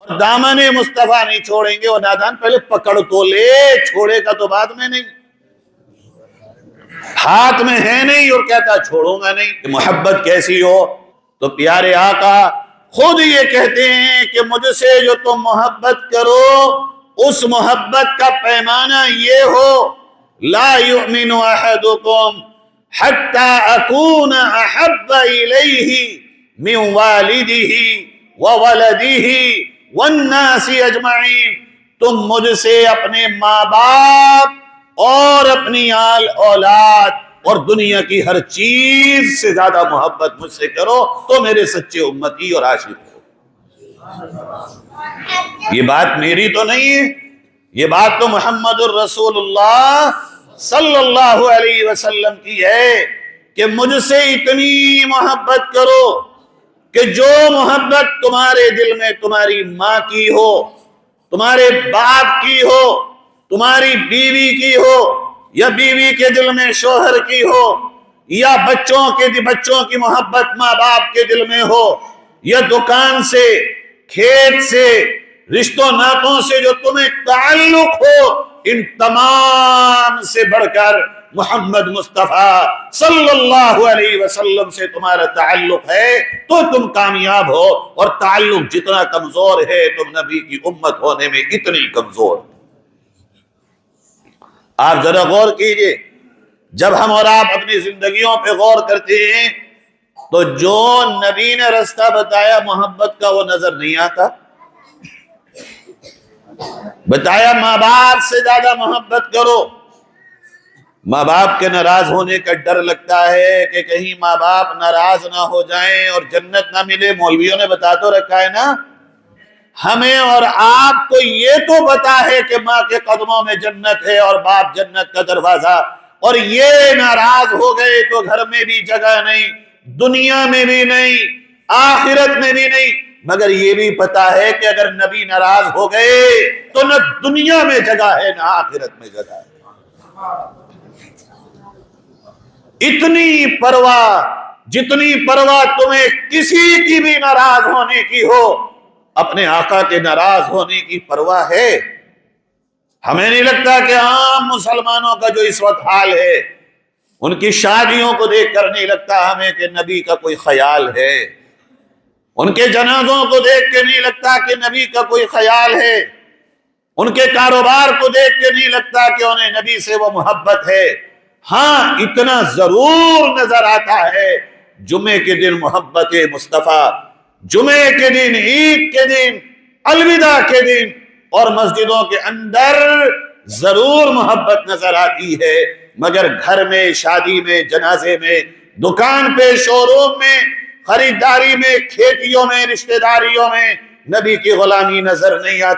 دامن مصطفیٰ نہیں چھوڑیں گے. وہ نادان پہلے پکڑ تو لے, چھوڑے گا تو بعد میں نہیں, ہاتھ میں ہے نہیں اور کہتا چھوڑوں گا نہیں. محبت کیسی ہو؟ تو پیارے آقا خود یہ کہتے ہیں کہ مجھ سے جو تم محبت کرو اس محبت کا پیمانہ یہ ہو, لا یؤمن احدکم حتی اکون احب الیہ من والدہ وولدہ والناس اجمعین. تم مجھ سے اپنے ماں باپ اور اپنی آل اولاد اور دنیا کی ہر چیز سے زیادہ محبت مجھ سے کرو تو میرے سچے امتی اور عاشق ہو. یہ بات میری تو نہیں ہے, یہ بات تو محمد الرسول اللہ صلی اللہ علیہ وسلم کی ہے کہ مجھ سے اتنی محبت کرو کہ جو محبت تمہارے دل میں تمہاری ماں کی ہو, تمہارے باپ کی ہو, تمہاری بیوی کی ہو, یا بیوی کے دل میں شوہر کی ہو, یا بچوں کی محبت ماں باپ کے دل میں ہو, یا دکان سے, کھیت سے, رشتوں ناتوں سے جو تمہیں تعلق ہو, ان تمام سے بڑھ کر محمد مصطفیٰ صلی اللہ علیہ وسلم سے تمہارا تعلق ہے تو تم کامیاب ہو. اور تعلق جتنا کمزور ہے تم نبی کی امت ہونے میں اتنی کمزور. آپ ذرا غور کیجئے, جب ہم اور آپ اپنی زندگیوں پہ غور کرتے ہیں تو جو نبی نے رستہ بتایا محبت کا وہ نظر نہیں آتا. بتایا ماں باپ سے زیادہ محبت کرو. ماں باپ کے ناراض ہونے کا ڈر لگتا ہے کہ کہیں ماں باپ ناراض نہ ہو جائیں اور جنت نہ ملے. مولویوں نے بتا تو رکھا ہے نا, ہمیں اور آپ کو یہ تو پتا ہے کہ ماں کے قدموں میں جنت ہے اور باپ جنت کا دروازہ, اور یہ ناراض ہو گئے تو گھر میں بھی جگہ نہیں, دنیا میں بھی نہیں, آخرت میں بھی نہیں. مگر یہ بھی پتا ہے کہ اگر نبی ناراض ہو گئے تو نہ دنیا میں جگہ ہے نہ آخرت میں جگہ ہے. اتنی پرواہ, جتنی پرواہ تمہیں کسی کی بھی ناراض ہونے کی ہو, اپنے آقا کے ناراض ہونے کی پرواہ ہے. ہمیں نہیں لگتا کہ عام مسلمانوں کا جو اس وقت حال ہے, ان کی شادیوں کو دیکھ کر نہیں لگتا ہمیں کہ نبی کا کوئی خیال ہے, ان کے جنازوں کو دیکھ کے نہیں لگتا کہ نبی کا کوئی خیال ہے, ان کے کاروبار کو دیکھ کے نہیں لگتا کہ انہیں نبی سے وہ محبت ہے. ہاں اتنا ضرور نظر آتا ہے جمعے کے دن محبت مصطفیٰ, جمعے کے دن, عید کے دن, الوداع کے دن اور مسجدوں کے اندر ضرور محبت نظر آتی ہے. مگر گھر میں, شادی میں, جنازے میں, دکان پہ, شو روم میں, خریداری میں, کھیتیوں میں, رشتہ داریوں میں نبی کی غلامی نظر نہیں آتی.